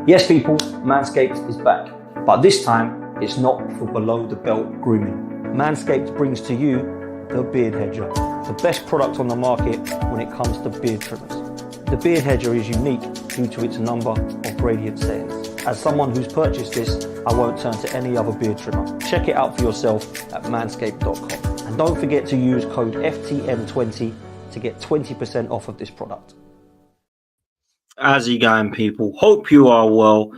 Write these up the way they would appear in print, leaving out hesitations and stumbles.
Yes, people, Manscaped is back, but this time it's not for below the belt grooming. Manscaped brings to you the Beard Hedger, the best product on the market when it comes to beard trimmers. The Beard Hedger is unique due to its number of gradient settings. As someone who's purchased this, I won't turn to any other beard trimmer. Check it out for yourself at manscaped.com. And don't forget to use code FTM20 to get 20% off of this product. How's it going, people? Hope you are well.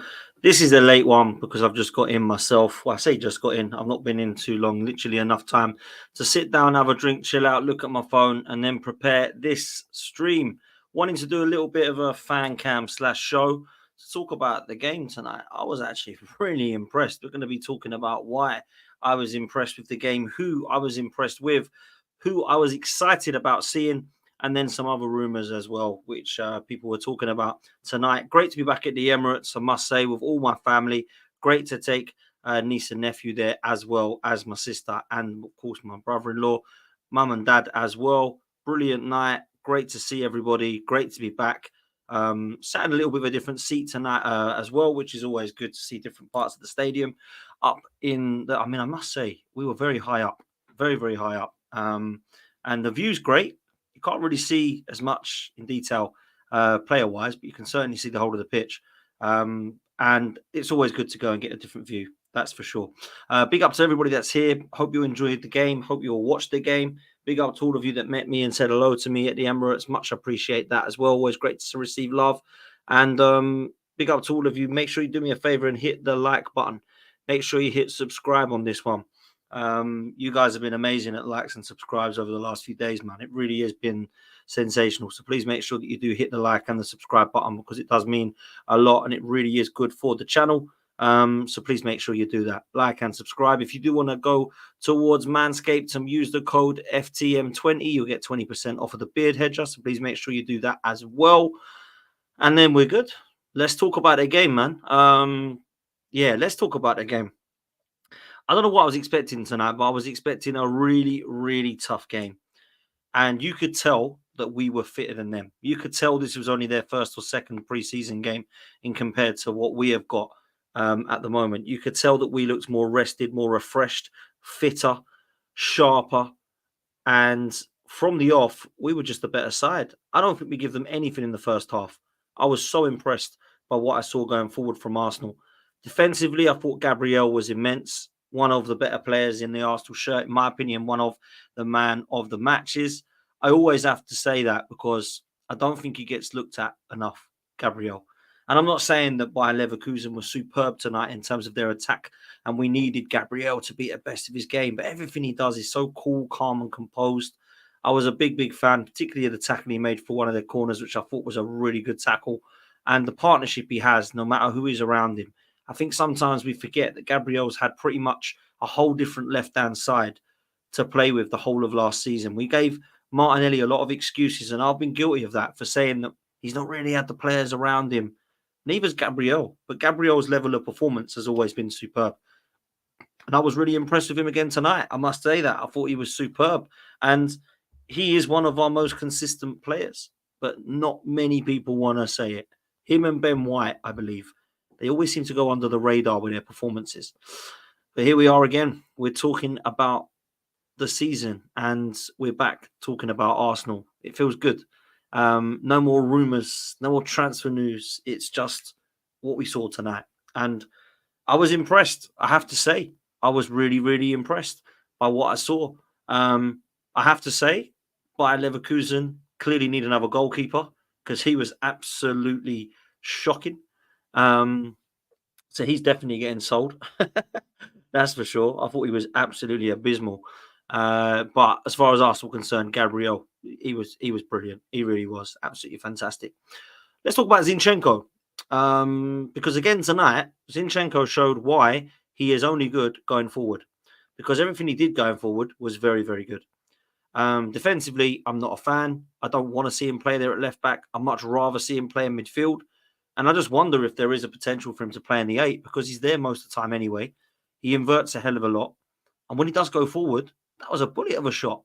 This is a late one because I've just got in myself. Well, I say just got in. I've not been in too long. Literally enough time to sit down, have a drink, chill out, look at my phone, and then prepare this stream. Wanting to do a little bit of a fan cam / show to talk about the game tonight. I was actually really impressed. We're going to be talking about why I was impressed with the game, who I was impressed with, who I was excited about seeing, and then some other rumours as well, which people were talking about tonight. Great to be back at the Emirates, I must say, with all my family. Great to take niece and nephew there, as well as my sister and, of course, my brother-in-law, mum and dad as well. Brilliant night. Great to see everybody. Great to be back. Sat in a little bit of a different seat tonight as well, which is always good to see different parts of the stadium. Up in the, I must say, we were very high up, very, very high up. And the view's great. You can't really see as much in detail player-wise, but you can certainly see the whole of the pitch. And it's always good to go and get a different view. That's for sure. Big up to everybody that's here. Hope you enjoyed the game. Hope you all watched the game. Big up to all of you that met me and said hello to me at the Emirates. Much appreciate that as well. Always great to receive love. And big up to all of you. Make sure you do me a favor and hit the like button. Make sure you hit subscribe on this one. You guys have been amazing at likes and subscribes over the last few days, man. It really has been sensational. So please make sure that you do hit the like and the subscribe button because it does mean a lot and it really is good for the channel. So please make sure you do that. Like and subscribe. If you do want to go towards Manscaped and use the code FTM20, you'll get 20% off of the Beard Hedger. So please make sure you do that as well. And then we're good. Let's talk about the game, man. Let's talk about the game. I don't know what I was expecting tonight, but I was expecting a really, really tough game. And you could tell that we were fitter than them. You could tell this was only their first or second preseason game in compared to what we have got at the moment. You could tell that we looked more rested, more refreshed, fitter, sharper. And from the off, we were just a better side. I don't think we give them anything in the first half. I was so impressed by what I saw going forward from Arsenal. Defensively, I thought Gabriel was immense. One of the better players in the Arsenal shirt, in my opinion, one of the man of the matches. I always have to say that because I don't think he gets looked at enough, Gabriel. And I'm not saying that Bayer Leverkusen was superb tonight in terms of their attack and we needed Gabriel to be at best of his game, but everything he does is so cool, calm and composed. I was a big, big fan, particularly of the tackle he made for one of their corners, which I thought was a really good tackle. And the partnership he has, no matter who is around him. I think sometimes we forget that Gabriel's had pretty much a whole different left-hand side to play with the whole of last season. We gave Martinelli a lot of excuses, and I've been guilty of that for saying that he's not really had the players around him. Neither's Gabriel, but Gabriel's level of performance has always been superb. And I was really impressed with him again tonight. I must say that. I thought he was superb. And he is one of our most consistent players, but not many people want to say it. Him and Ben White, I believe. They always seem to go under the radar with their performances. But here we are again. We're talking about the season and we're back talking about Arsenal. It feels good. No more rumours, no more transfer news. It's just what we saw tonight. And I was impressed, I have to say. I was really, really impressed by what I saw. I have to say, Bayer Leverkusen clearly need another goalkeeper because he was absolutely shocking. So he's definitely getting sold. That's for sure. I thought he was absolutely abysmal. But as far as Arsenal concerned, Gabriel, he was brilliant. He really was absolutely fantastic. Let's talk about Zinchenko. Because again tonight, Zinchenko showed why he is only good going forward. Because everything he did going forward was very, very good. Defensively, I'm not a fan. I don't want to see him play there at left back. I'd much rather see him play in midfield. And I just wonder if there is a potential for him to play in the 8 because he's there most of the time anyway. He inverts a hell of a lot. And when he does go forward, that was a bullet of a shot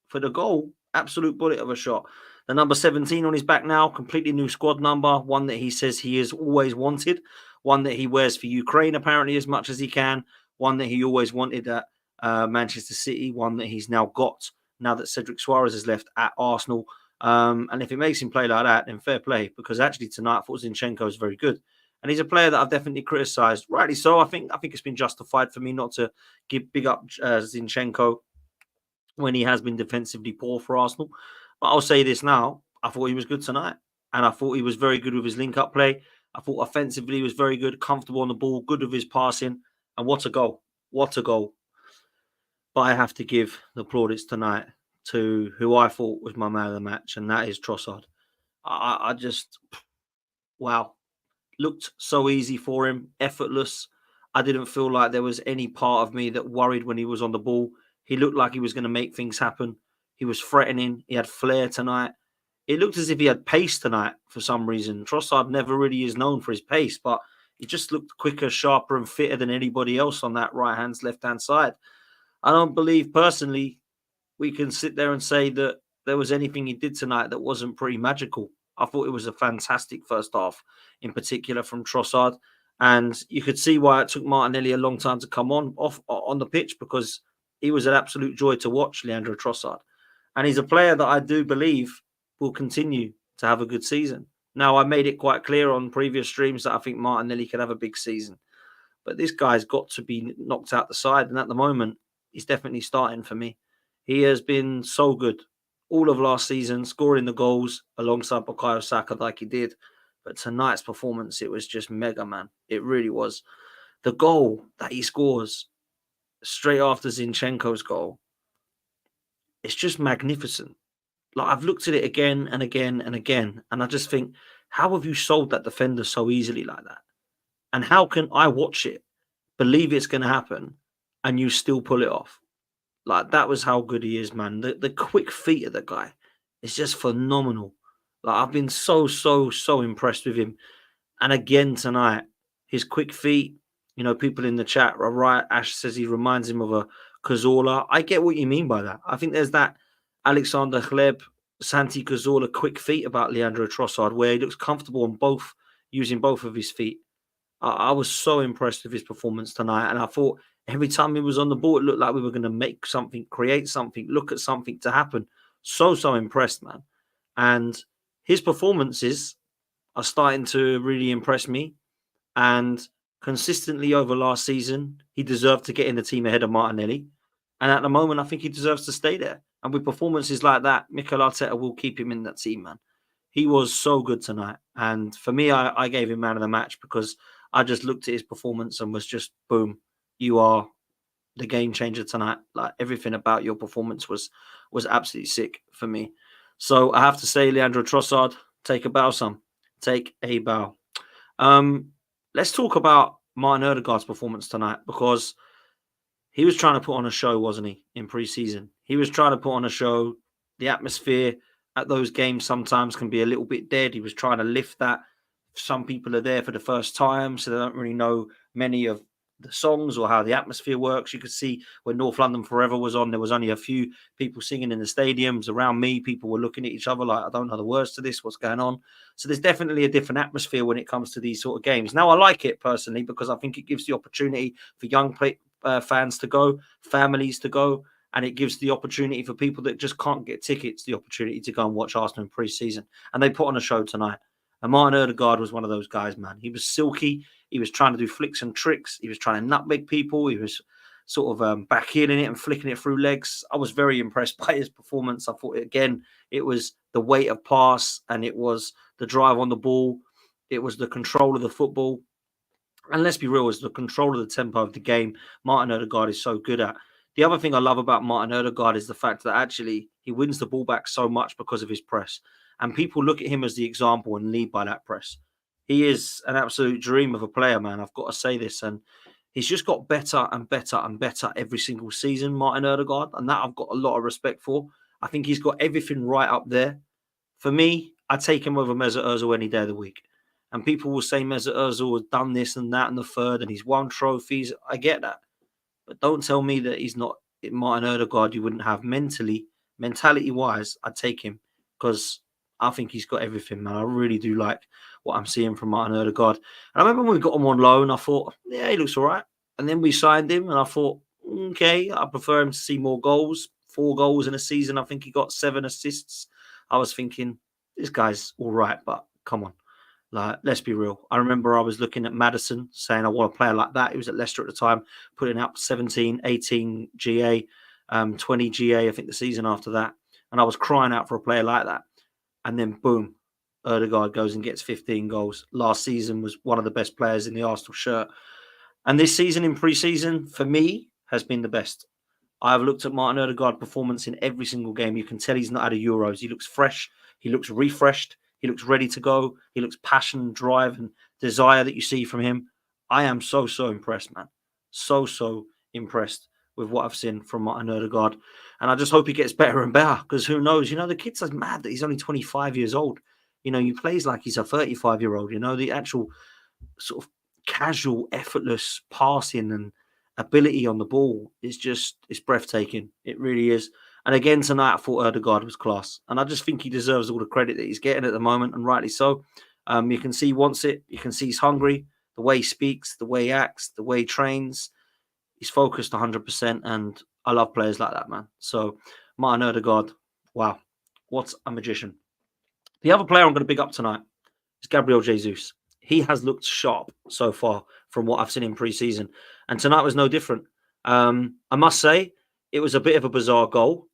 for the goal. Absolute bullet of a shot. The number 17 on his back now, completely new squad number, one that he says he has always wanted, one that he wears for Ukraine apparently as much as he can, one that he always wanted at Manchester City, one that he's now got now that Cedric Suarez has left at Arsenal. And if it makes him play like that, then fair play, because actually tonight I thought Zinchenko is very good. And he's a player that I've definitely criticised, rightly so. I think it's been justified for me not to give big up Zinchenko when he has been defensively poor for Arsenal. But I'll say this now. I thought he was good tonight. And I thought he was very good with his link-up play. I thought offensively he was very good, comfortable on the ball, good with his passing. And what a goal. What a goal. But I have to give the plaudits tonight to who I thought was my man of the match, and that is Trossard. I just, wow. Looked so easy for him, effortless. I didn't feel like there was any part of me that worried when he was on the ball. He looked like he was going to make things happen. He was threatening. He had flair tonight. It looked as if he had pace tonight for some reason. Trossard never really is known for his pace, but he just looked quicker, sharper, and fitter than anybody else on that right-hand, left-hand side. I don't believe, personally, we can sit there and say that there was anything he did tonight that wasn't pretty magical. I thought it was a fantastic first half, in particular from Trossard. And you could see why it took Martinelli a long time to come on the pitch, because he was an absolute joy to watch, Leandro Trossard. And he's a player that I do believe will continue to have a good season. Now, I made it quite clear on previous streams that I think Martinelli could have a big season. But this guy's got to be knocked out the side. And at the moment, he's definitely starting for me. He has been so good all of last season, scoring the goals alongside Bukayo Saka like he did. But tonight's performance, it was just mega, man. It really was. The goal that he scores straight after Zinchenko's goal, it's just magnificent. Like, I've looked at it again and again and again, and I just think, how have you sold that defender so easily like that? And how can I watch it, believe it's going to happen, and you still pull it off? Like, that was how good he is, man. The quick feet of the guy is just phenomenal. Like, I've been so impressed with him. And again tonight, his quick feet, you know, people in the chat are right. Ash says he reminds him of a Cazorla. I get what you mean by that. I think there's that Alexander Hleb, Santi Cazorla quick feet about Leandro Trossard, where he looks comfortable on both, using both of his feet. I was so impressed with his performance tonight. And I thought every time he was on the ball, it looked like we were going to make something, create something, look at something to happen. So impressed, man. And his performances are starting to really impress me. And consistently over last season, he deserved to get in the team ahead of Martinelli. And at the moment, I think he deserves to stay there. And with performances like that, Mikel Arteta will keep him in that team, man. He was so good tonight. And for me, I gave him man of the match, because I just looked at his performance and was just, boom, you are the game changer tonight. Like, everything about your performance was absolutely sick for me. So I have to say, Leandro Trossard, take a bow, son. Take a bow. Let's talk about Martin Odegaard's performance tonight, because he was trying to put on a show, wasn't he, in pre-season? He was trying to put on a show. The atmosphere at those games sometimes can be a little bit dead. He was trying to lift that. Some people are there for the first time, so they don't really know many of the songs or how the atmosphere works. You could see when North London Forever was on, there was only a few people singing in the stadiums. Around me, people were looking at each other like, I don't know the words to this, what's going on? So there's definitely a different atmosphere when it comes to these sort of games. Now, I like it personally, because I think it gives the opportunity for young fans to go, families to go, and it gives the opportunity for people that just can't get tickets the opportunity to go and watch Arsenal in pre-season. And they put on a show tonight. And Martin Odegaard was one of those guys, man. He was silky. He was trying to do flicks and tricks. He was trying to nutmeg people. He was sort of backheeling it and flicking it through legs. I was very impressed by his performance. I thought, again, it was the weight of pass, and it was the drive on the ball. It was the control of the football. And let's be real, it was the control of the tempo of the game Martin Odegaard is so good at. The other thing I love about Martin Odegaard is the fact that actually he wins the ball back so much because of his press. And people look at him as the example and lead by that press. He is an absolute dream of a player, man. I've got to say this. And he's just got better and better and better every single season, Martin Odegaard. And that I've got a lot of respect for. I think he's got everything right up there. For me, I take him over Mesut Ozil any day of the week. And people will say Mesut Ozil has done this and that and the third, and he's won trophies. I get that. But don't tell me that he's not Martin Odegaard you wouldn't have mentally mentality-wise, I'd take him because I think he's got everything, man. I really do like what I'm seeing from Martin Odegaard. And I remember when we got him on loan, I thought, yeah, he looks all right. And then we signed him, and I thought, okay, I prefer him to see more goals. 4 goals in a season. I think he got 7 assists. I was thinking, this guy's all right, but come on. Like, let's be real. I remember I was looking at Maddison saying, I want a player like that. He was at Leicester at the time, putting out 17, 18 GA, 20 GA, I think the season after that. And I was crying out for a player like that. And then, boom, Odegaard goes and gets 15 goals. Last season was one of the best players in the Arsenal shirt. And this season in pre-season, for me, has been the best. I've looked at Martin Odegaard performance in every single game. You can tell he's not out of Euros. He looks fresh. He looks refreshed. He looks ready to go. He looks passion, drive, and desire that you see from him. I am so impressed, man. So impressed with what I've seen from Martin Odegaard. And I just hope he gets better and better, because who knows? You know, the kid's mad that he's only 25 years old. You know, he plays like he's a 35-year-old. You know, the actual sort of casual, effortless passing and ability on the ball is just, it's breathtaking. It really is. And again, tonight, I thought Odegaard was class. And I just think he deserves all the credit that he's getting at the moment, and rightly so. You can see he wants it. You can see he's hungry. The way he speaks, the way he acts, the way he trains. He's focused 100%. And I love players like that, man. So, Martin Odegaard, wow. What a magician. The other player I'm going to big up tonight is Gabriel Jesus. He has looked sharp so far from what I've seen in pre-season. And tonight was no different. I must say, it was a bit of a bizarre goal.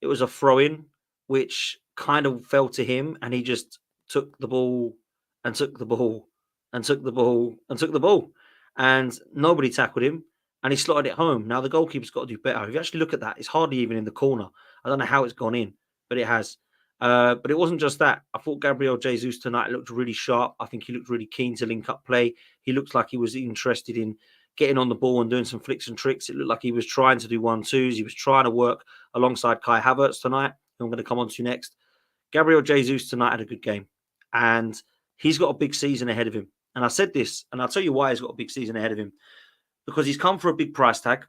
It was a throw-in, which kind of fell to him, and he just took the ball and took the ball and took the ball and took the ball. And nobody tackled him, and he slotted it home. Now, the goalkeeper's got to do better. If you actually look at that, it's hardly even in the corner. I don't know how it's gone in, but it has. But it wasn't just that. I thought Gabriel Jesus tonight looked really sharp. I think he looked really keen to link up play. He looked like he was interested in getting on the ball and doing some flicks and tricks. It looked like he was trying to do 1-2s. He was trying to work alongside Kai Havertz tonight, who I'm going to come on to next. Gabriel Jesus tonight had a good game, and he's got a big season ahead of him. And I said this, and I'll tell you why he's got a big season ahead of him. Because he's come for a big price tag.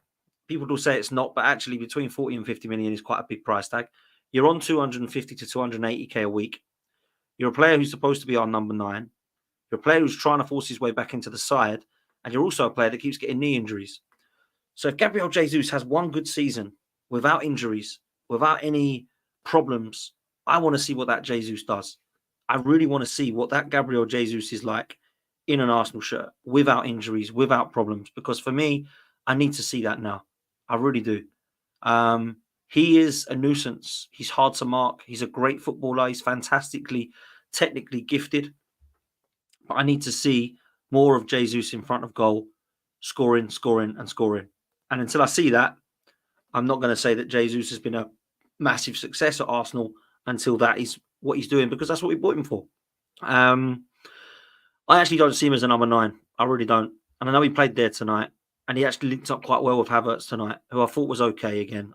People will say it's not, but actually between 40 and 50 million is quite a big price tag. You're on 250 to 280k a week. You're a player who's supposed to be our number 9. You're a player who's trying to force his way back into the side. And you're also a player that keeps getting knee injuries. So if Gabriel Jesus has one good season without injuries, without any problems, I want to see what that Jesus does. I really want to see what that Gabriel Jesus is like in an Arsenal shirt, without injuries, without problems. Because for me, I need to see that now. I really do. He is a nuisance. He's hard to mark. He's a great footballer. He's fantastically, technically gifted. But I need to see more of Jesus in front of goal, scoring. And until I see that, I'm not going to say that Jesus has been a massive success at Arsenal until that is what he's doing, because that's what we bought him for. I actually don't see him as a number 9. I really don't. And I know he played there tonight, and he actually linked up quite well with Havertz tonight, who I thought was okay again.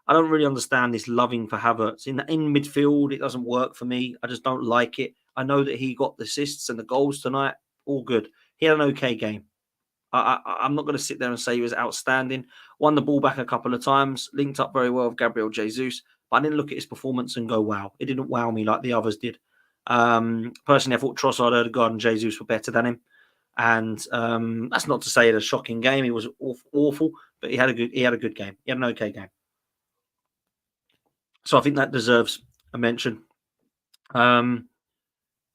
I don't really understand this loving for Havertz. In midfield, it doesn't work for me. I just don't like it. I know that he got the assists and the goals tonight. All good. He had an okay game. I'm not going to sit there and say he was outstanding. Won the ball back a couple of times. Linked up very well with Gabriel Jesus. But I didn't look at his performance and go, wow. It didn't wow me like the others did. Personally, I thought Trossard, Odegaard and Jesus were better than him. And that's not to say it a shocking game. He was awful, but he had a good game. He had an okay game. So I think that deserves a mention. In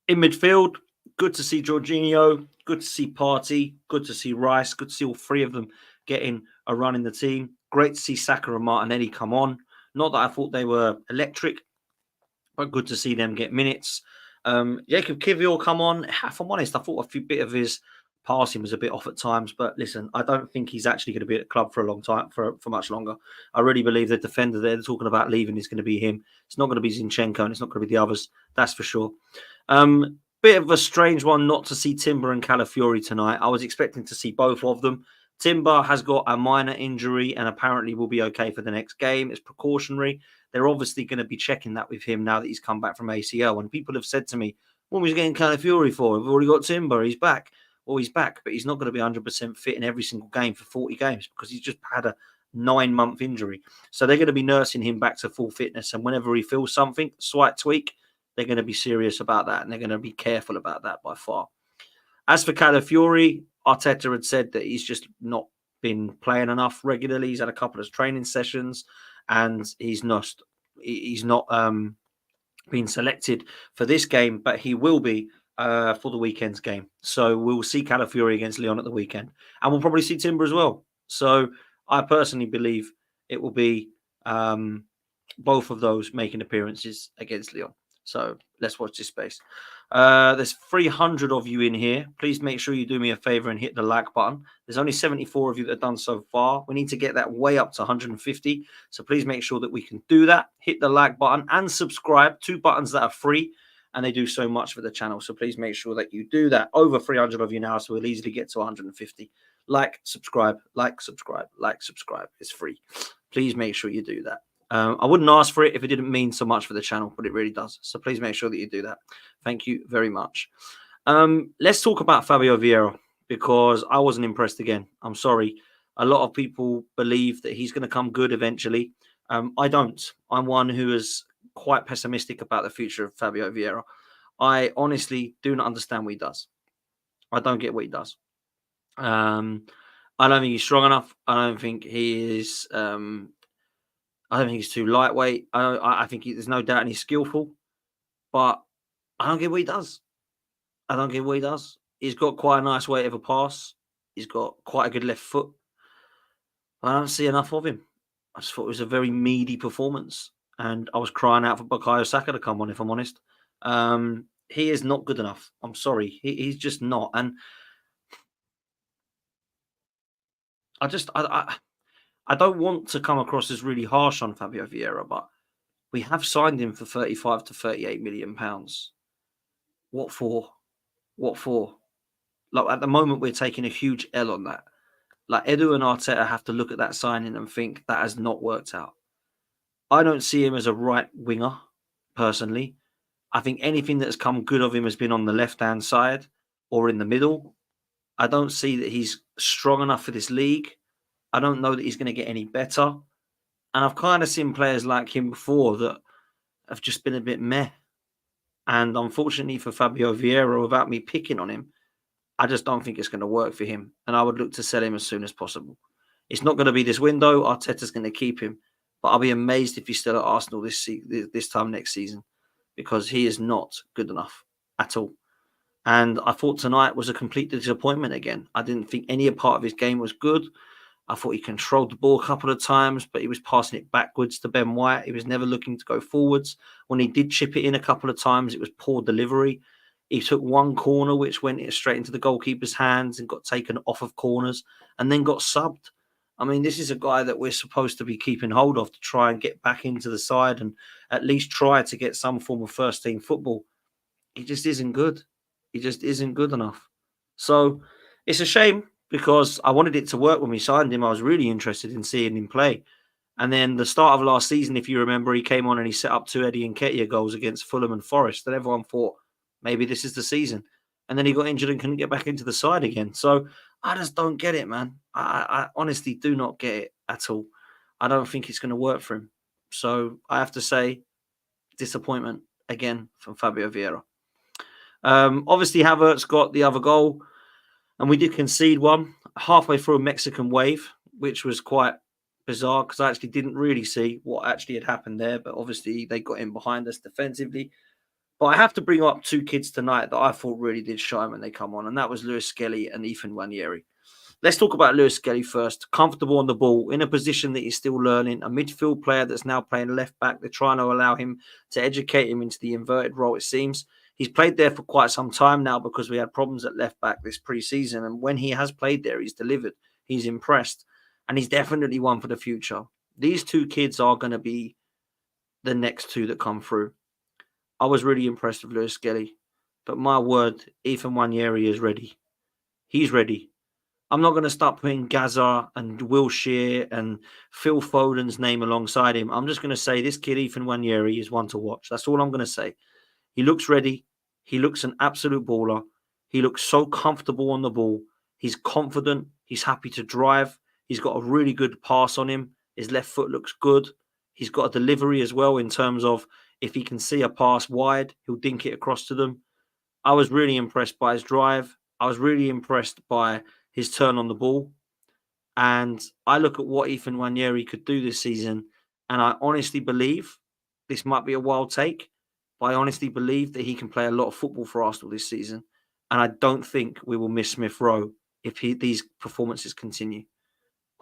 midfield, good to see Jorginho, good to see Partey, good to see Rice, good to see all 3 of them getting a run in the team. Great to see Saka and Martinelli come on. Not that I thought they were electric, but good to see them get minutes. Jacob Kivior come on. If I'm honest, I thought a bit of his passing was a bit off at times, but listen, I don't think he's actually going to be at the club for a long time, for much longer. I really believe the defender they're talking about leaving is going to be him. It's not going to be Zinchenko, and it's not going to be the others. That's for sure. Bit of a strange one not to see Timber and Calafiori tonight. I was expecting to see both of them. Timber has got a minor injury and apparently will be okay for the next game. It's precautionary. They're obviously going to be checking that with him now that he's come back from ACL. And people have said to me, what was he getting Calafiori for? We've already got Timber. He's back. Well, he's back, but he's not going to be 100% fit in every single game for 40 games because he's just had 9-month injury. So they're going to be nursing him back to full fitness. And whenever he feels something, slight tweak, they're going to be serious about that. And they're going to be careful about that by far. As for Calafiori, Arteta had said that he's just not been playing enough regularly. He's had a couple of training sessions and he's not been selected for this game, but he will be for the weekend's game. So we'll see Calafiori against Lyon at the weekend. And we'll probably see Timber as well. So I personally believe it will be both of those making appearances against Lyon. So let's watch this space. There's 300 of you in here. Please make sure you do me a favor and hit the like button. There's only 74 of you that have done so far. We need to get that way up to 150. So please make sure that we can do that. Hit the like button and subscribe. 2 buttons that are free and they do so much for the channel. So please make sure that you do that. Over 300 of you now, so we'll easily get to 150. Like, subscribe, like, subscribe, like, subscribe. It's free. Please make sure you do that. I wouldn't ask for it if it didn't mean so much for the channel, but it really does. So please make sure that you do that. Thank you very much. Let's talk about Fabio Vieira, because I wasn't impressed again. I'm sorry. A lot of people believe that he's going to come good eventually. I don't. I'm one who is quite pessimistic about the future of Fabio Vieira. I honestly do not understand what he does. I don't get what he does. I don't think he's strong enough. I don't think he is... I don't think he's too lightweight. I think there's no doubt he's skillful, but I don't get what he does. I don't get what he does. He's got quite a nice way of a pass. He's got quite a good left foot. I don't see enough of him. I just thought it was a very meaty performance, and I was crying out for Bukayo Saka to come on, if I'm honest. He is not good enough. I'm sorry. He's just not. And I don't want to come across as really harsh on Fabio Vieira, but we have signed him for 35 to 38 million pounds. What for? What for? Like, at the moment, we're taking a huge L on that. Like, Edu and Arteta have to look at that signing and think that has not worked out. I don't see him as a right winger, personally. I think anything that's come good of him has been on the left-hand side or in the middle. I don't see that he's strong enough for this league. I don't know that he's going to get any better. And I've kind of seen players like him before that have just been a bit meh. And unfortunately for Fabio Vieira, without me picking on him, I just don't think it's going to work for him. And I would look to sell him as soon as possible. It's not going to be this window. Arteta's going to keep him. But I'll be amazed if he's still at Arsenal this time next season, because he is not good enough at all. And I thought tonight was a complete disappointment again. I didn't think any part of his game was good. I thought he controlled the ball a couple of times, but he was passing it backwards to Ben White. He was never looking to go forwards. When he did chip it in a couple of times, it was poor delivery. He took one corner, which went straight into the goalkeeper's hands and got taken off of corners and then got subbed. I mean, this is a guy that we're supposed to be keeping hold of to try and get back into the side and at least try to get some form of first-team football. He just isn't good. He just isn't good enough. So it's a shame, because I wanted it to work when we signed him. I was really interested in seeing him play. And then the start of last season, if you remember, he came on and he set up 2 Eddie Nketiah goals against Fulham and Forest. And everyone thought, maybe this is the season. And then he got injured and couldn't get back into the side again. So I just don't get it, man. I honestly do not get it at all. I don't think it's going to work for him. So I have to say, disappointment again from Fabio Vieira. Obviously, Havertz got the other goal. And we did concede one halfway through a Mexican wave, which was quite bizarre because I actually didn't really see what actually had happened there. But obviously, they got in behind us defensively. But I have to bring up 2 kids tonight that I thought really did shine when they come on, and that was Lewis Skelly and Ethan Nwaneri. Let's talk about Lewis Skelly first. Comfortable on the ball, in a position that he's still learning, a midfield player that's now playing left back. They're trying to allow him to educate him into the inverted role, it seems. He's played there for quite some time now because we had problems at left back this pre-season. And when he has played there, he's delivered. He's impressed. And he's definitely one for the future. These 2 kids are going to be the next 2 that come through. I was really impressed with Lewis Skelly. But my word, Ethan Nwaneri is ready. He's ready. I'm not going to start putting Gaza and Wilshere and Phil Foden's name alongside him. I'm just going to say this kid, Ethan Nwaneri, is one to watch. That's all I'm going to say. He looks ready. He looks an absolute baller. He looks so comfortable on the ball. He's confident. He's happy to drive. He's got a really good pass on him. His left foot looks good. He's got a delivery as well in terms of if he can see a pass wide, he'll dink it across to them. I was really impressed by his drive. I was really impressed by his turn on the ball. And I look at what Ethan Nwaneri could do this season, and I honestly believe, this might be a wild take, but I honestly believe that he can play a lot of football for Arsenal this season. And I don't think we will miss Smith-Rowe if these performances continue.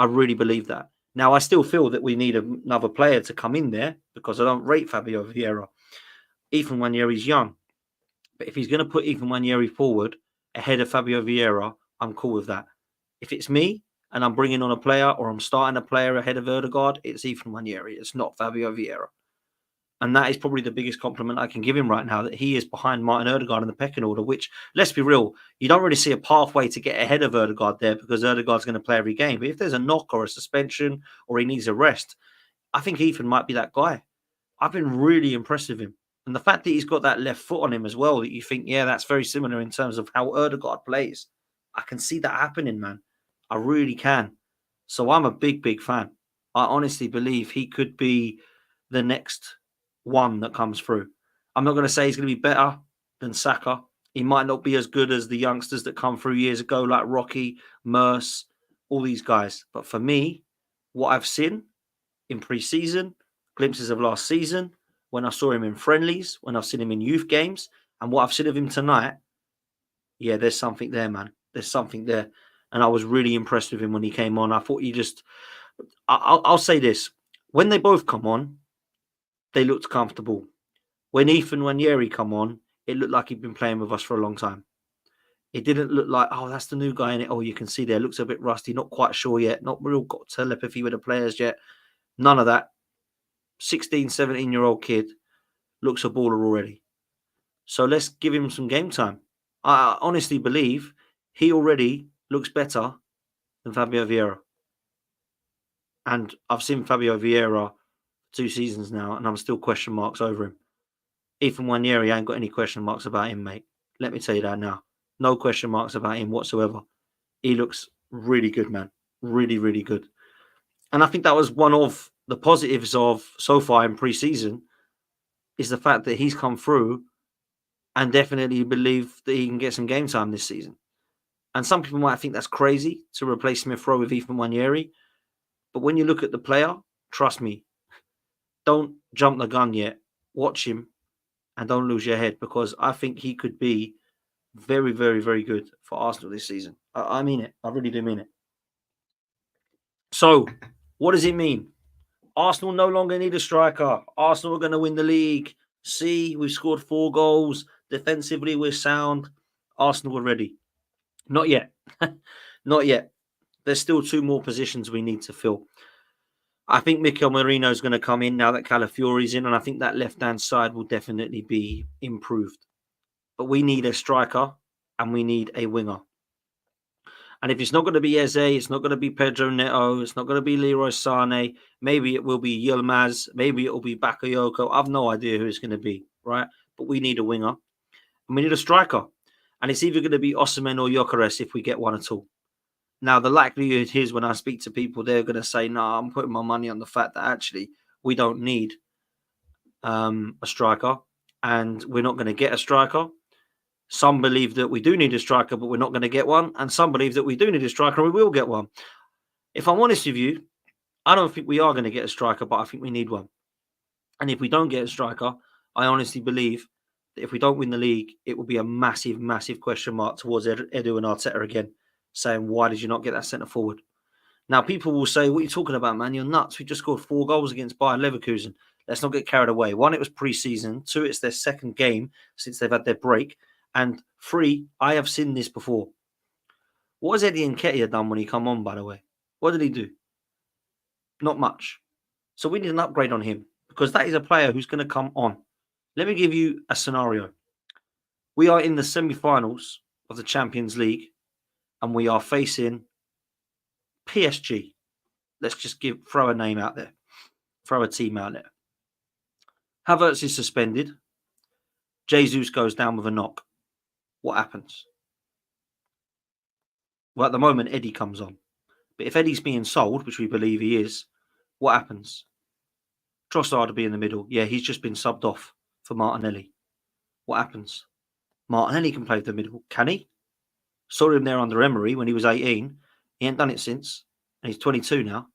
I really believe that. Now, I still feel that we need another player to come in there because I don't rate Fabio Vieira. Ethan Nwaneri's young. But if he's going to put Ethan Nwaneri forward ahead of Fabio Vieira, I'm cool with that. If it's me and I'm bringing on a player or I'm starting a player ahead of Ødegaard, it's Ethan Nwaneri. It's not Fabio Vieira. And that is probably the biggest compliment I can give him right now, that he is behind Martin Ødegaard in the pecking order, which, let's be real, you don't really see a pathway to get ahead of Ødegaard there because Ødegaard's going to play every game. But if there's a knock or a suspension or he needs a rest, I think Ethan might be that guy. I've been really impressed with him. And the fact that he's got that left foot on him as well, that you think, yeah, that's very similar in terms of how Ødegaard plays. I can see that happening, man. I really can. So I'm a big, big fan. I honestly believe he could be the next one that comes through. I'm not going to say he's going to be better than Saka. He might not be as good as the youngsters that come through years ago, like Rocky, Merce, all these guys. But for me, what I've seen in pre-season, glimpses of last season, when I saw him in friendlies, when I've seen him in youth games, and what I've seen of him tonight, yeah, there's something there, man. There's something there. And I was really impressed with him when he came on. I thought I'll say this. When they both come on, they looked comfortable. When Ethan Nwaneri come on, it looked like he'd been playing with us for a long time. It didn't look like, oh, that's the new guy in it. Oh, you can see there, looks a bit rusty, not quite sure yet, not real got telepathy with the players yet. None of that. 16, 17-year-old kid looks a baller already. So let's give him some game time. I honestly believe he already looks better than Fabio Vieira. And I've seen Fabio Vieira 2 seasons now, and I'm still question marks over him. Ethan Nwaneri ain't got any question marks about him, mate. Let me tell you that now. No question marks about him whatsoever. He looks really good, man. Really, really good. And I think that was one of the positives of so far in pre-season, is the fact that he's come through and definitely believe that he can get some game time this season. And some people might think that's crazy to replace Smith-Rowe with Ethan Nwaneri. But when you look at the player, trust me, don't jump the gun yet. Watch him and don't lose your head, because I think he could be very, very, very good for Arsenal this season. I mean it. I really do mean it. So, what does it mean? Arsenal no longer need a striker. Arsenal are going to win the league. See, we've scored 4 goals. Defensively, we're sound. Arsenal are ready. Not yet. Not yet. There's still 2 more positions we need to fill. I think Mikel Merino is going to come in now that Calafiori's in, and I think that left-hand side will definitely be improved. But we need a striker and we need a winger. And if it's not going to be Eze, it's not going to be Pedro Neto, it's not going to be Leroy Sané, maybe it will be Yilmaz, maybe it will be Bakayoko. I've no idea who it's going to be, right? But we need a winger and we need a striker. And it's either going to be Osimhen or Gyökeres if we get one at all. Now, the likelihood is when I speak to people, they're going to say, no, I'm putting my money on the fact that actually we don't need a striker and we're not going to get a striker. Some believe that we do need a striker, but we're not going to get one. And some believe that we do need a striker and we will get one. If I'm honest with you, I don't think we are going to get a striker, but I think we need one. And if we don't get a striker, I honestly believe that if we don't win the league, it will be a massive, massive question mark towards Edu and Arteta again, saying, why did you not get that centre forward? Now, people will say, what are you talking about, man? You're nuts. We just scored 4 goals against Bayern Leverkusen. Let's not get carried away. 1, it was pre-season. 2, it's their second game since they've had their break. And 3, I have seen this before. What has Eddie Nketiah done when he come on, by the way? What did he do? Not much. So we need an upgrade on him, because that is a player who's going to come on. Let me give you a scenario. We are in the semi-finals of the Champions League and we are facing PSG. Let's just throw a name out there. Throw a team out there. Havertz is suspended. Jesus goes down with a knock. What happens? Well, at the moment, Eddie comes on. But if Eddie's being sold, which we believe he is, what happens? Trossard will be in the middle. Yeah, he's just been subbed off for Martinelli. What happens? Martinelli can play the middle. Can he? Saw him there under Emery when he was 18. He ain't done it since. And he's 22 now.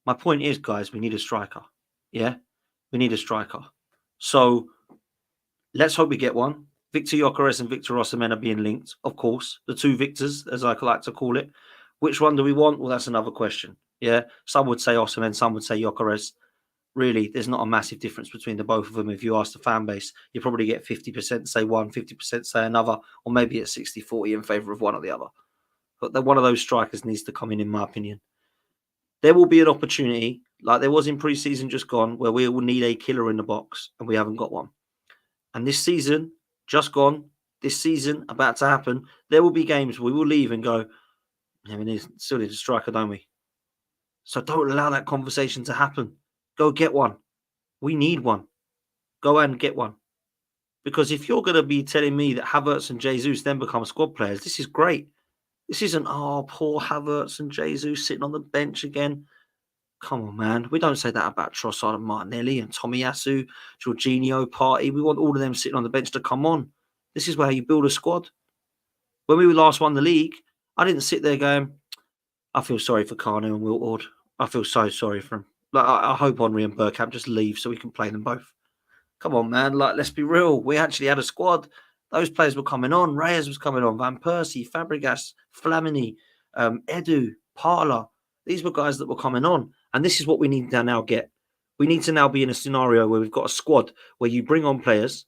My point is, guys, we need a striker. Yeah? We need a striker. So let's hope we get one. Victor Gyökeres and Victor Osimhen are being linked, of course. The two Victors, as I like to call it. Which one do we want? Well, that's another question. Yeah? Some would say Osimhen, some would say Gyökeres. Really, there's not a massive difference between the both of them. If you ask the fan base, you probably get 50% say one, 50% say another, or maybe it's 60-40 in favour of one or the other. But one of those strikers needs to come in my opinion. There will be an opportunity, like there was in pre-season just gone, where we will need a killer in the box, and we haven't got one. And this season, just gone, this season, about to happen, there will be games where we will leave and go, yeah, we still need a striker, don't we? So don't allow that conversation to happen. Go get one. We need one. Go and get one. Because if you're going to be telling me that Havertz and Jesus then become squad players, this is great. This isn't, oh, poor Havertz and Jesus sitting on the bench again. Come on, man. We don't say that about Trossard and Martinelli and Tomiyasu, Jorginho, Partey. We want all of them sitting on the bench to come on. This is where you build a squad. When we last won the league, I didn't sit there going, I feel sorry for Kanu and Wiltord. I feel so sorry for him. Like, I hope Henry and Bergkamp just leave so we can play them both. Come on, man. Like, let's be real. We actually had a squad. Those players were coming on. Reyes was coming on. Van Persie, Fabregas, Flamini, Edu, Parla. These were guys that were coming on. And this is what we need to now get. We need to now be in a scenario where we've got a squad where you bring on players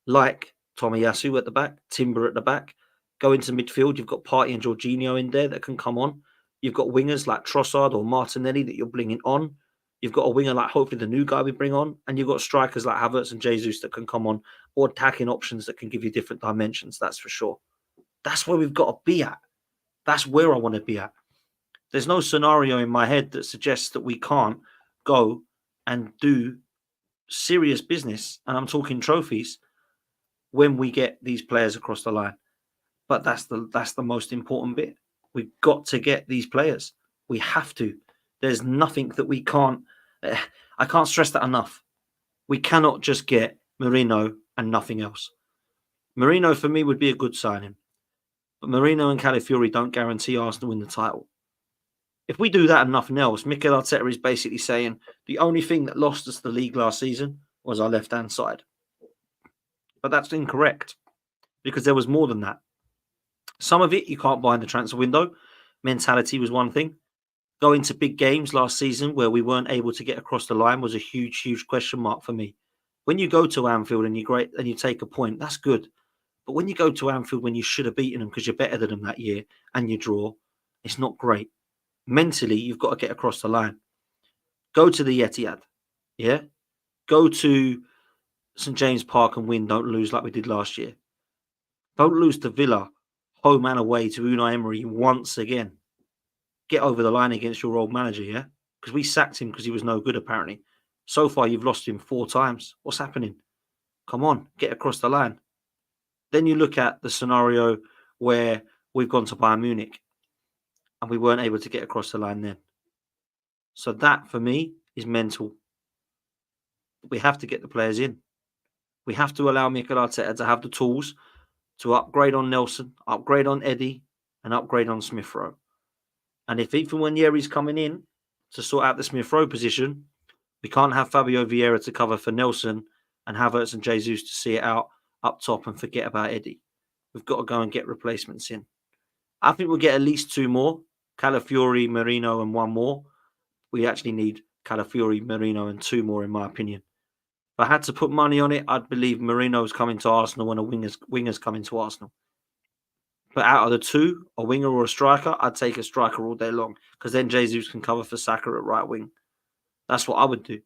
like Tomiyasu at the back, Timber at the back, go into midfield. You've got Partey and Jorginho in there that can come on. You've got wingers like Trossard or Martinelli that you're bringing on. You've got a winger like hopefully the new guy we bring on. And you've got strikers like Havertz and Jesus that can come on, or attacking options that can give you different dimensions, that's for sure. That's where we've got to be at. That's where I want to be at. There's no scenario in my head that suggests that we can't go and do serious business, and I'm talking trophies, when we get these players across the line. But that's the most important bit. We've got to get these players. We have to. There's nothing that we can't. I can't stress that enough. We cannot just get Merino and nothing else. Merino, for me, would be a good signing. But Merino and Calafiori don't guarantee Arsenal win the title. If we do that and nothing else, Mikel Arteta is basically saying the only thing that lost us the league last season was our left-hand side. But that's incorrect, because there was more than that. Some of it you can't buy in the transfer window. Mentality was one thing. Going to big games last season where we weren't able to get across the line was a huge, huge question mark for me. When you go to Anfield and you take a point, that's good. But when you go to Anfield when you should have beaten them because you're better than them that year and you draw, it's not great. Mentally, you've got to get across the line. Go to the Etihad. Yeah? Go to St. James Park and win. Don't lose like we did last year. Don't lose to Villa, home and away, to Unai Emery once again. Get over the line against your old manager, yeah? Because we sacked him because he was no good, apparently. So far, you've lost him 4 times. What's happening? Come on, get across the line. Then you look at the scenario where we've gone to Bayern Munich and we weren't able to get across the line then. So that, for me, is mental. We have to get the players in. We have to allow Mikel Arteta to have the tools to upgrade on Nelson, upgrade on Eddie, and upgrade on Smith-Rowe. And if even when Yeri's coming in to sort out the Smith-Rowe position, we can't have Fabio Vieira to cover for Nelson and Havertz and Jesus to see it out up top and forget about Eddie. We've got to go and get replacements in. I think we'll get at least 2 more, Calafiori, Merino, and 1 more. We actually need Calafiori, Merino, and 2 more, in my opinion. If I had to put money on it, I'd believe Merino's coming to Arsenal when a winger's coming to Arsenal. But out of the 2, a winger or a striker, I'd take a striker all day long, because then Jesus can cover for Saka at right wing. That's what I would do.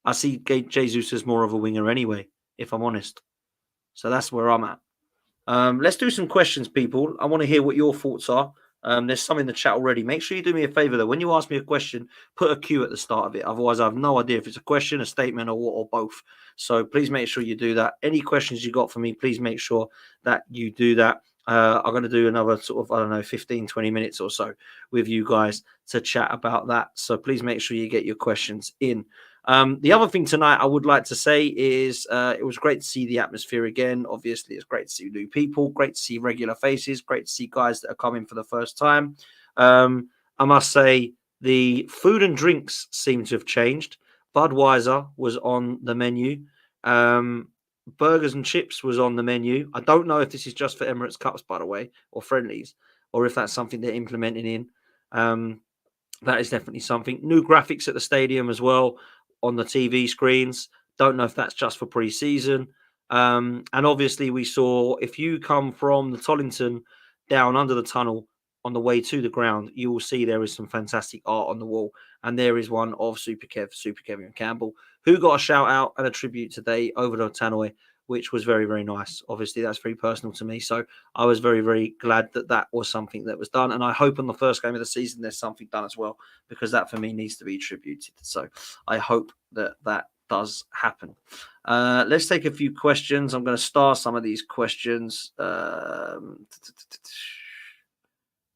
I see Jesus as more of a winger anyway, if I'm honest. So that's where I'm at. Let's do some questions, people. I want to hear what your thoughts are. There's some in the chat already. Make sure you do me a favor, though. When you ask me a question, put a Q at the start of it. Otherwise, I have no idea if it's a question, a statement, or both. So please make sure you do that. Any questions you got for me, please make sure that you do that. I'm going to do another sort of, I don't know, 15, 20 minutes or so with you guys to chat about that. So please make sure you get your questions in. The other thing tonight I would like to say is it was great to see the atmosphere again. Obviously, it's great to see new people, great to see regular faces, great to see guys that are coming for the first time. I must say the food and drinks seem to have changed. Budweiser was on the menu. Burgers and chips was on the menu. I don't know if this is just for Emirates Cups, by the way, or friendlies, or if that's something they're implementing in. That is definitely something. New graphics at the stadium as well on the TV screens. Don't know if that's just for pre-season. And obviously we saw, if you come from the Tollington down under the tunnel on the way to the ground, you will see there is some fantastic art on the wall. And there is one of Super Kevin Campbell, who got a shout out and a tribute today over the tannoy, which was very, very nice. Obviously, that's very personal to me. So I was very, very glad that that was something that was done. And I hope on the first game of the season, there's something done as well, because that for me needs to be attributed. So I hope that that does happen. Let's take a few questions. I'm going to star some of these questions. Where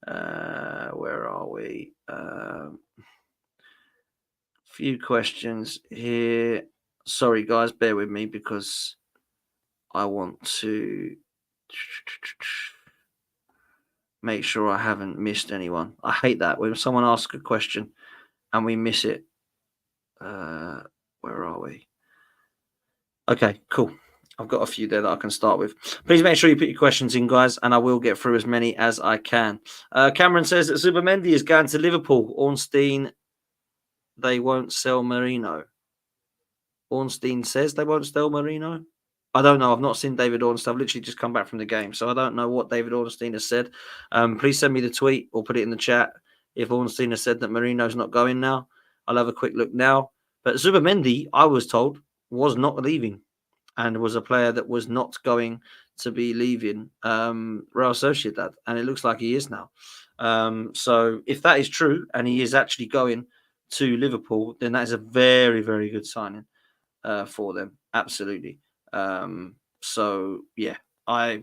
are we? Few questions here. Sorry, guys, bear with me because I want to make sure I haven't missed anyone. I hate that when someone asks a question and we miss it. Where are we? Okay, cool. I've got a few there that I can start with. Please make sure you put your questions in, guys, and I will get through as many as I can. Cameron says that Zubimendi is going to Liverpool. Ornstein, they won't sell Marino. Ornstein says they won't sell Marino. I don't know. I've not seen David Ornstein. I've literally just come back from the game, so I don't know what David Ornstein has said. Please send me the tweet or put it in the chat if Ornstein has said that Marino's not going now. I'll have a quick look now. But Zubimendi, I was told, was not leaving and was a player that was not going to be leaving Real Sociedad, and it looks like he is now. So if that is true and he is actually going to Liverpool, then that is a very, very good signing for them. Absolutely. So yeah, I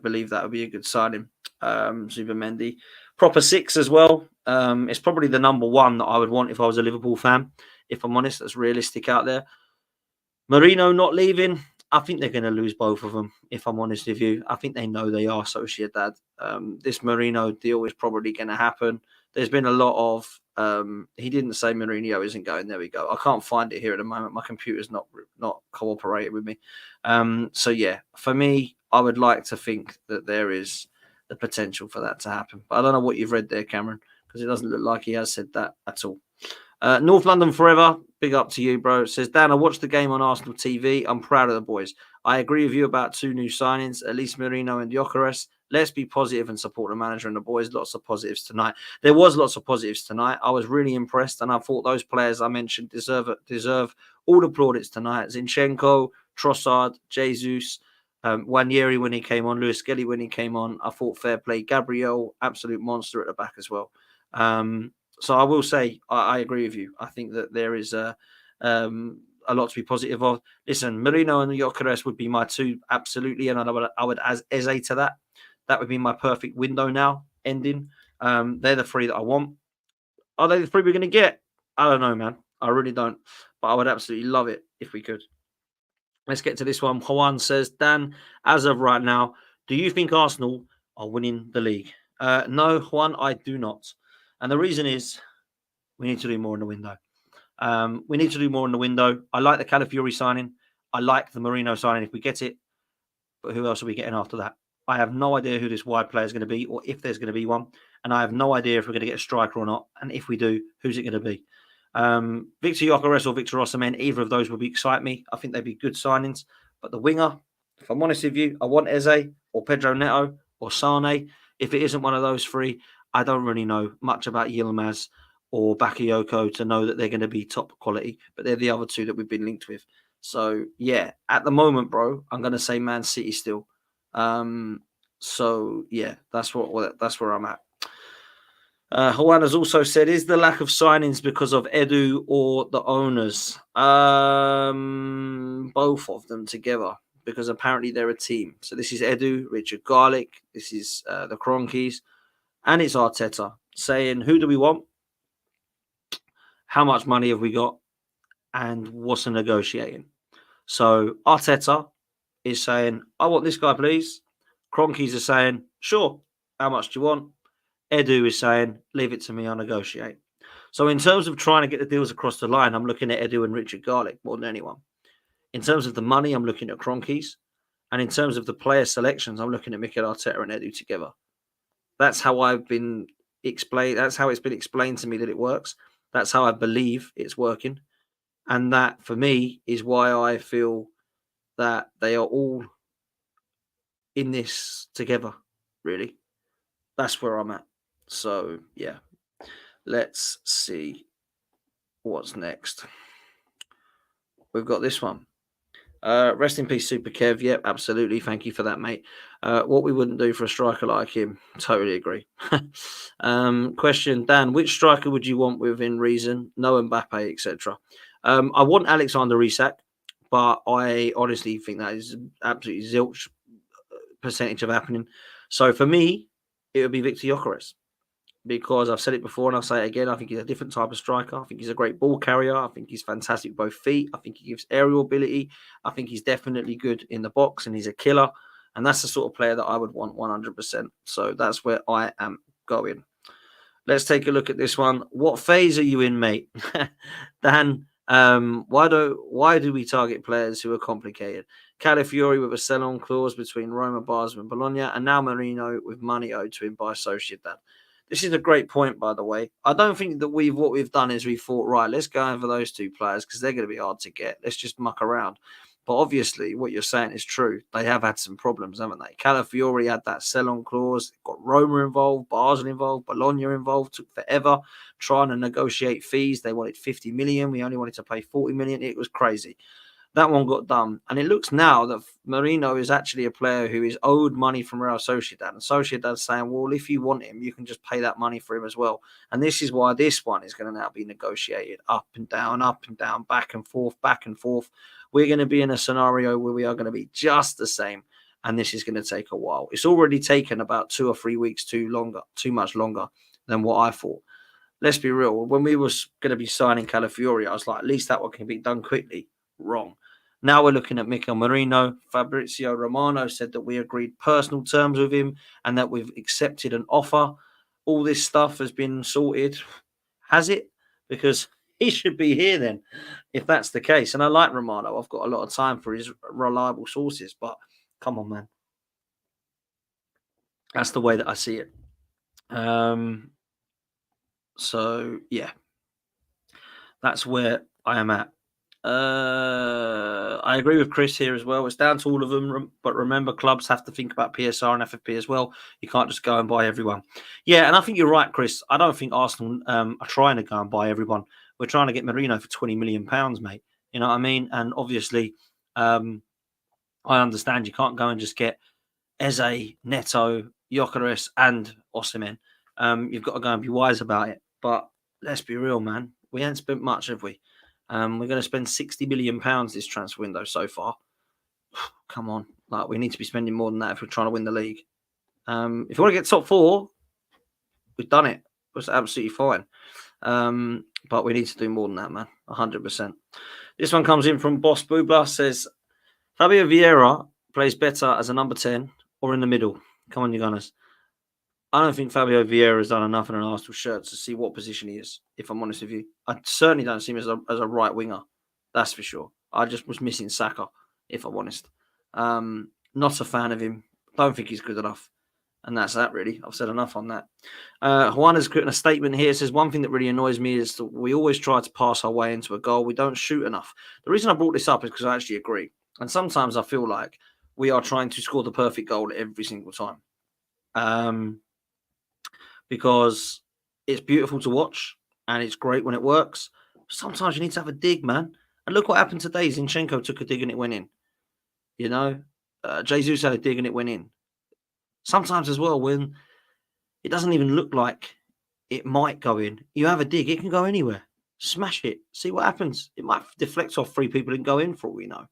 believe that would be a good signing. Zubimendi, proper six as well. It's probably the number one that I would want if I was a Liverpool fan. If I'm honest, that's realistic out there. Marino not leaving. I think they're going to lose both of them, if I'm honest with you. I think they know they are Sociedad. This Marino deal is probably going to happen. There's been a lot of... he didn't say Mourinho isn't going. There we go. I can't find it here at the moment. My computer's not cooperating with me. So, yeah, for me, I would like to think that there is the potential for that to happen. But I don't know what you've read there, Cameron, because it doesn't look like he has said that at all. North London Forever, big up to you, bro. It says, Dan, I watched the game on Arsenal TV. I'm proud of the boys. I agree with you about two new signings, at least Marino and Gyökeres. Let's be positive and support the manager and the boys. Lots of positives tonight. There was lots of positives tonight. I was really impressed, and I thought those players I mentioned deserve all the plaudits tonight. Zinchenko, Trossard, Jesus, Wanyeri when he came on, Lewis Skelly when he came on. I thought fair play. Gabriel, absolute monster at the back as well. So I will say I agree with you. I think that there is a lot to be positive of. Listen, Marino and Gyökeres would be my two, absolutely, and I would add Eze to that. That would be my perfect window now, ending. They're the three that I want. Are they the three we're going to get? I don't know, man. I really don't. But I would absolutely love it if we could. Let's get to this one. Juan says, Dan, as of right now, do you think Arsenal are winning the league? No, Juan, I do not. And the reason is we need to do more in the window. We need to do more in the window. I like the Calafiori signing. I like the Marino signing if we get it. But who else are we getting after that? I have no idea who this wide player is going to be or if there's going to be one. And I have no idea if we're going to get a striker or not. And if we do, who's it going to be? Victor Gyökeres or Victor Osimhen, either of those would excite me. I think they'd be good signings. But the winger, if I'm honest with you, I want Eze or Pedro Neto or Sane. If it isn't one of those three, I don't really know much about Yilmaz or Bakayoko to know that they're going to be top quality. But they're the other two that we've been linked with. So, yeah, at the moment, bro, I'm going to say Man City still. So, yeah, that's where I'm at. Juan has also said, is the lack of signings because of Edu or the owners? Both of them together. because apparently they're a team. So this is Edu, Richard Garlick, this is the Cronkies, and it's Arteta saying, who do we want? How much money have we got? And what's the negotiating? So Arteta is saying, I want this guy, please. Cronkies are saying, sure. How much do you want? Edu is saying, leave it to me, I'll negotiate. So in terms of trying to get the deals across the line, I'm looking at Edu and Richard Garlick more than anyone. In terms of the money, I'm looking at Cronkies. And in terms of the player selections, I'm looking at Mikel Arteta and Edu together. That's how I've been explained. That's how it's been explained to me that it works. That's how I believe it's working. And that, for me, is why I feel that they are all in this together, really. That's where I'm at. So, yeah. Let's see what's next. We've got this one. Rest in peace, Super Kev. Yep, absolutely. Thank you for that, mate. What we wouldn't do for a striker like him. Totally agree. Question, Dan, which striker would you want within reason? No Mbappe, etc. I want Alexander Isak, but I honestly think that is absolutely zilch percentage of happening. So for me, it would be Victor Gyökeres. Because I've said it before and I'll say it again, I think he's a different type of striker. I think he's a great ball carrier. I think he's fantastic with both feet. I think he gives aerial ability. I think he's definitely good in the box and he's a killer. And that's the sort of player that I would want 100%. So that's where I am going. Let's take a look at this one. What phase are you in, mate? Dan, why do we target players who are complicated? Calafiori with a sell-on clause between Roma, Basel and Bologna, and now Marino with money owed to him by Sociedad. This is a great point, by the way. I don't think that what we've done is we thought, right, let's go over those two players because they're going to be hard to get. Let's just muck around. But obviously, what you're saying is true. They have had some problems, haven't they? Calafiori had that sell-on clause. Got Roma involved, Basel involved, Bologna involved. Took forever trying to negotiate fees. They wanted 50 million. We only wanted to pay 40 million. It was crazy. That one got done. And it looks now that Marino is actually a player who is owed money from Real Sociedad. And Sociedad's saying, well, if you want him, you can just pay that money for him as well. And this is why this one is going to now be negotiated up and down, back and forth, back and forth. We're going to be in a scenario where we are going to be just the same. And this is going to take a while. It's already taken about 2 or 3 weeks too much longer than what I thought. Let's be real. When we were going to be signing Calafiori, I was like, at least that one can be done quickly. Wrong. Now we're looking at Mikel Marino. Fabrizio Romano said that we agreed personal terms with him and that we've accepted an offer. All this stuff has been sorted. Has it? Because he should be here then, if that's the case. And I like Romano. I've got a lot of time for his reliable sources, but come on, man. That's the way that I see it. So, yeah. That's where I am at. I agree with Chris here as well. It's down to all of them, but remember, clubs have to think about PSR and FFP as well. You can't just go and buy everyone. Yeah, and I think you're right, Chris. I don't think Arsenal are trying to go and buy everyone. We're trying to get Marino for £20 million, mate. You know what I mean? And obviously, I understand you can't go and just get Eze, Neto, Gyökeres, and Osimhen. You've got to go and be wise about it. But let's be real, man. We ain't spent much, have we? We're going to spend £60 million this transfer window so far. Come on. Like, we need to be spending more than that if we're trying to win the league. If we want to get top 4, we've done it. It's absolutely fine. But we need to do more than that, man. 100%. This one comes in from Boss Boobla. Says, Fabio Vieira plays better as a number 10 or in the middle. Come on, you Gunners. I don't think Fabio Vieira has done enough in an Arsenal shirt to see what position he is, if I'm honest with you. I certainly don't see him as a right winger. That's for sure. I just was missing Saka, if I'm honest. Not a fan of him. Don't think he's good enough. And that's that, really. I've said enough on that. Juan has written a statement here. It says, one thing that really annoys me is that we always try to pass our way into a goal. We don't shoot enough. The reason I brought this up is because I actually agree. And sometimes I feel like we are trying to score the perfect goal every single time. Because it's beautiful to watch and it's great when it works. Sometimes you need to have a dig, man. And look what happened today. Zinchenko took a dig and it went in. You know, Jesus had a dig and it went in. Sometimes as well, when it doesn't even look like it might go in, you have a dig, it can go anywhere. Smash it. See what happens. It might deflect off 3 people and go in for all we know.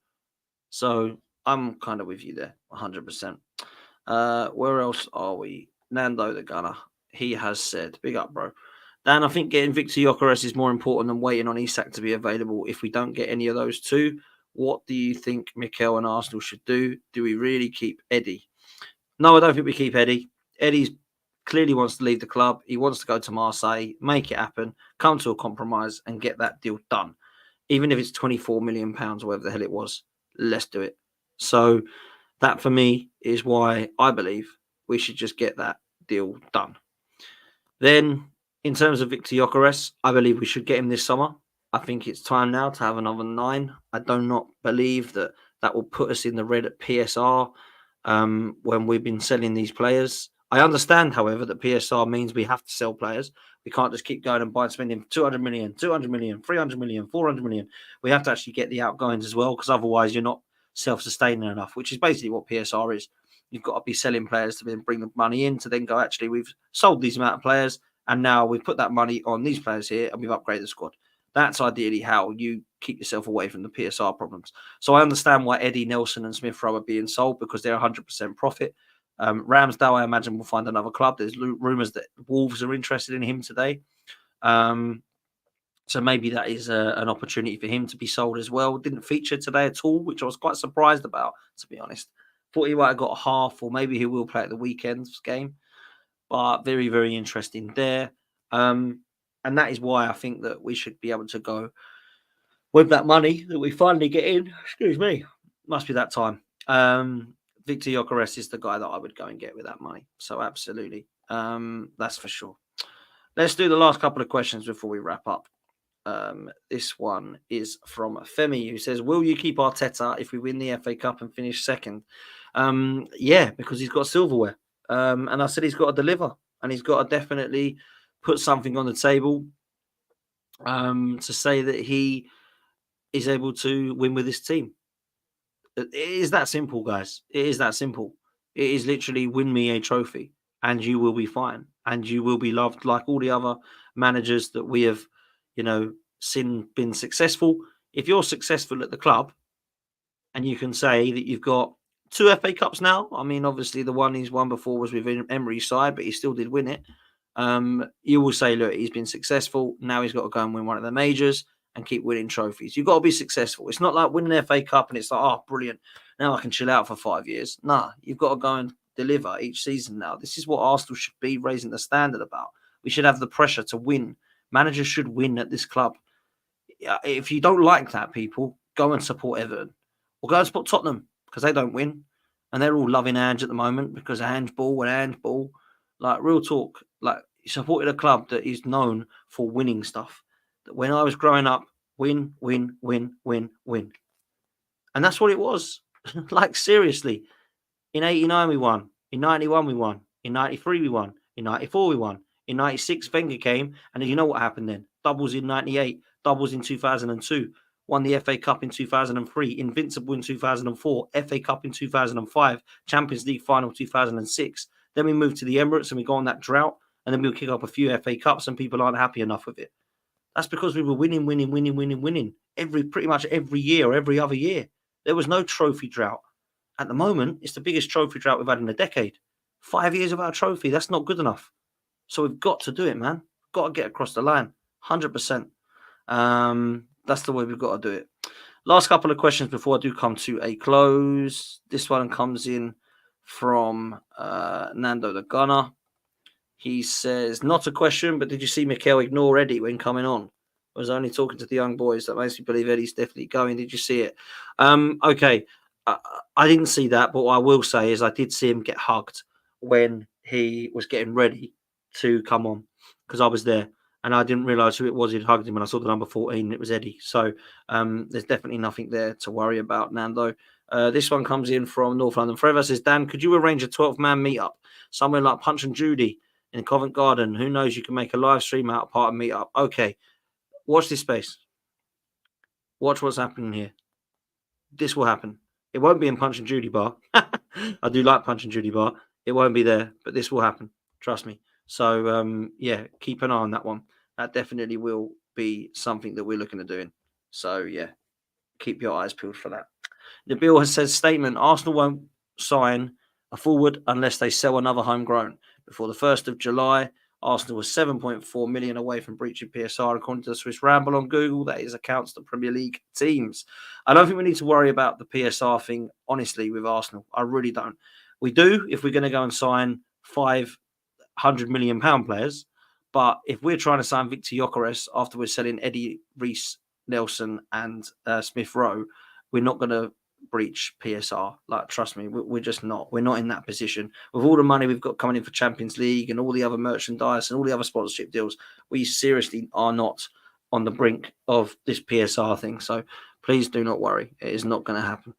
So I'm kind of with you there, 100%. Where else are we? Nando the Gunner. He has said, big up, bro. Dan, I think getting Victor Gyökeres is more important than waiting on Isak to be available. If we don't get any of those two, what do you think Mikel and Arsenal should do? Do we really keep Eddie? No, I don't think we keep Eddie. Eddie's clearly wants to leave the club. He wants to go to Marseille, make it happen, come to a compromise and get that deal done. Even if it's £24 million, whatever the hell it was, let's do it. So that for me is why I believe we should just get that deal done. Then in terms of Victor Gyökeres, I believe we should get him this summer. I think it's time now to have another 9. I do not believe that will put us in the red at PSR when we've been selling these players. I understand, however, that PSR means we have to sell players. We can't just keep going and buying, spending 200 million, 200 million, 300 million, 400 million. We have to actually get the outgoings as well, because otherwise you're not self-sustaining enough, which is basically what PSR is. You've got to be selling players to then bring the money in to then go, actually, we've sold these amount of players and now we've put that money on these players here and we've upgraded the squad. That's ideally how you keep yourself away from the PSR problems. So I understand why Eddie, Nelson and Smith-Rowe are being sold, because they're 100% profit. Ramsdale, I imagine, will find another club. There's rumours that Wolves are interested in him today. So maybe that is an opportunity for him to be sold as well. Didn't feature today at all, which I was quite surprised about, to be honest. Thought he might have got a half, or maybe he will play at the weekend's game. But very, very interesting there. And that is why I think that we should be able to go with that money that we finally get in. Excuse me. Must be that time. Victor Gyökeres is the guy that I would go and get with that money. So absolutely. That's for sure. Let's do the last couple of questions before we wrap up. This one is from Femi, who says, will you keep Arteta if we win the FA Cup and finish second? Yeah, because he's got silverware. And I said he's got to deliver, and he's got to definitely put something on the table to say that he is able to win with this team. It is that simple, guys. It is that simple. It is literally win me a trophy and you will be fine. And you will be loved like all the other managers that we have, seen been successful. If you're successful at the club and you can say that you've got 2 FA Cups now, I mean, obviously the one he's won before was with Emery's side, but he still did win it. You will say, look, he's been successful. Now he's got to go and win one of the majors and keep winning trophies. You've got to be successful. It's not like winning an FA Cup and it's like, oh, brilliant, now I can chill out for 5 years. Nah, you've got to go and deliver each season now. This is what Arsenal should be raising the standard about. We should have the pressure to win. Managers should win at this club. If you don't like that, people, go and support Everton. Or go and support Tottenham, because they don't win. And they're all loving Ange at the moment because Ange ball. Like, real talk. Like, he supported a club that is known for winning stuff. That when I was growing up, win. And that's what it was. Like, seriously. In 89, we won. In 91, we won. In 93, we won. In 94, we won. In 96, Wenger came. And then you know what happened then? Doubles in 98. Doubles in 2002. Won the FA Cup in 2003. Invincible in 2004. FA Cup in 2005. Champions League final 2006. Then we moved to the Emirates and we go on that drought. And then we'll kick up a few FA Cups and people aren't happy enough with it. That's because we were winning. Pretty much every year or every other year. There was no trophy drought. At the moment, it's the biggest trophy drought we've had in a decade. 5 years without a trophy, that's not good enough. So we've got to do it, man. Got to get across the line. 100%. That's the way we've got to do it. Last couple of questions before I do come to a close. This one comes in from Nando the Gunner. He says, not a question, but did you see Mikel ignore Eddie when coming on? I was only talking to the young boys. That makes me believe Eddie's definitely going. Did you see it? Okay. I didn't see that, but what I will say is I did see him get hugged when he was getting ready to come on, because I was there and I didn't realise who it was who'd hugged him when I saw the number 14. It was Eddie. So there's definitely nothing there to worry about, Nando. This one comes in from North London Forever. Says, Dan, could you arrange a 12-man meetup somewhere like Punch and Judy in Covent Garden? Who knows, you can make a live stream out of part of meetup. Okay, watch this space. Watch what's happening here. This will happen. It won't be in Punch and Judy bar. I do like Punch and Judy bar. It won't be there, but this will happen. Trust me. So, yeah, keep an eye on that one. That definitely will be something that we're looking at doing. So, yeah, keep your eyes peeled for that. Nabil has said statement, Arsenal won't sign a forward unless they sell another homegrown. Before the 1st of July, Arsenal was 7.4 million away from breaching PSR, according to the Swiss Ramble on Google. That is accounts to Premier League teams. I don't think we need to worry about the PSR thing, honestly, with Arsenal. I really don't. We do if we're going to go and sign £500 million players. But if we're trying to sign Victor Gyökeres after we're selling Eddie Reece, Nelson and Smith-Rowe, we're not going to breach PSR. Like, trust me, we're just not. We're not in that position. With all the money we've got coming in for Champions League and all the other merchandise and all the other sponsorship deals, we seriously are not on the brink of this PSR thing. So please do not worry. It is not going to happen.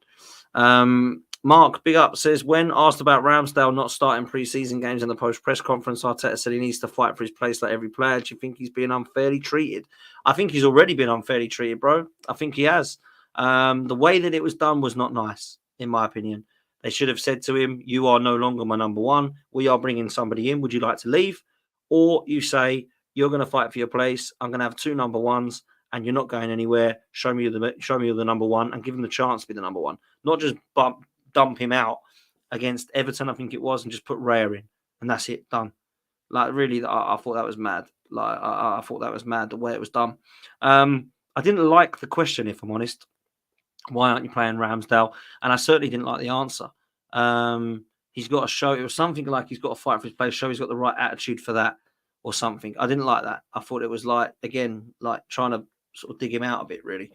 Mark, big up, says, when asked about Ramsdale not starting pre-season games in the post-press conference, Arteta said he needs to fight for his place like every player. Do you think he's being unfairly treated? I think he's already been unfairly treated, bro. I think he has. The way that it was done was not nice, in my opinion. They should have said to him, you are no longer my number one. We are bringing somebody in. Would you like to leave? Or you say, you're going to fight for your place. I'm going to have 2 number ones and you're not going anywhere. Show me you're the number one and give him the chance to be the number one. Not just dump him out against Everton, I think it was, and just put Raya in. And that's it, done. Like, really, I thought that was mad. Like, I thought that was mad, the way it was done. I didn't like the question, if I'm honest. Why aren't you playing Ramsdale? And I certainly didn't like the answer. He's got to show, it was something like he's got to fight for his place, show he's got the right attitude for that or something. I didn't like that. I thought it was like, again, like trying to sort of dig him out a bit, really.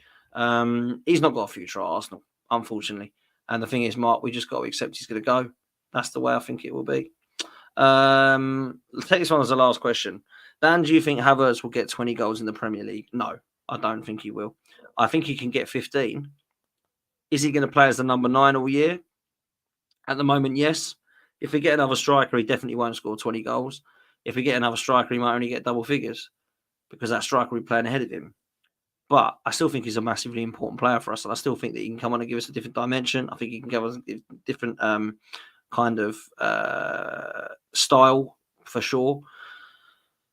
He's not got a future at Arsenal, unfortunately. And the thing is, Mark, we just got to accept he's going to go. That's the way I think it will be. Let's take this one as the last question. Dan, do you think Havertz will get 20 goals in the Premier League? No, I don't think he will. I think he can get 15. Is he going to play as the number 9 all year? At the moment, yes. If we get another striker, he definitely won't score 20 goals. If we get another striker, he might only get double figures because that striker will be playing ahead of him. But I still think he's a massively important player for us. And I still think that he can come on and give us a different dimension. I think he can give us a different kind of style for sure.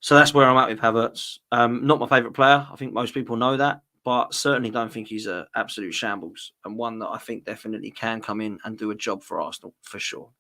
So that's where I'm at with Havertz. Not my favourite player. I think most people know that. But certainly don't think he's an absolute shambles. And one that I think definitely can come in and do a job for Arsenal for sure.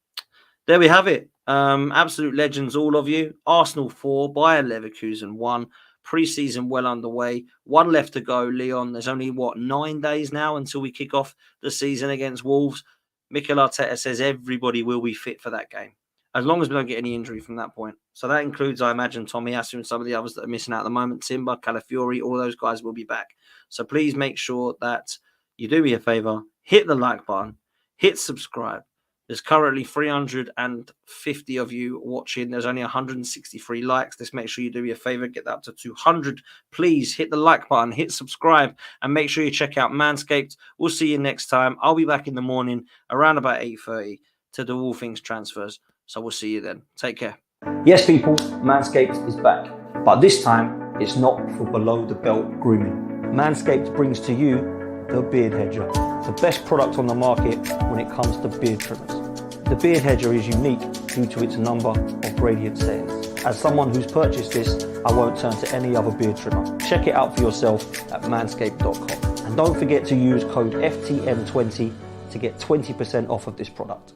There we have it. Absolute legends, all of you. Arsenal 4, Bayer Leverkusen 1. Pre-season well underway. 1 left to go, Leon. There's only, 9 days now until we kick off the season against Wolves. Mikel Arteta says everybody will be fit for that game, as long as we don't get any injury from that point. So that includes, I imagine, Tommy Asu and some of the others that are missing out at the moment. Timber, Calafiori, all those guys will be back. So please make sure that you do me a favour. Hit the like button. Hit subscribe. There's currently 350 of you watching. There's only 163 likes. Just make sure you do me a favor. Get that up to 200. Please hit the like button, hit subscribe, and make sure you check out Manscaped. We'll see you next time. I'll be back in the morning around about 8:30 to do all things transfers. So we'll see you then. Take care. Yes, people, Manscaped is back. But this time, it's not for below the belt grooming. Manscaped brings to you the Beard Hedger, the best product on the market when it comes to beard trimmers. The Beard Hedger is unique due to its number of gradient settings. As someone who's purchased this, I won't turn to any other beard trimmer. Check it out for yourself at manscaped.com. And don't forget to use code FTM20 to get 20% off of this product.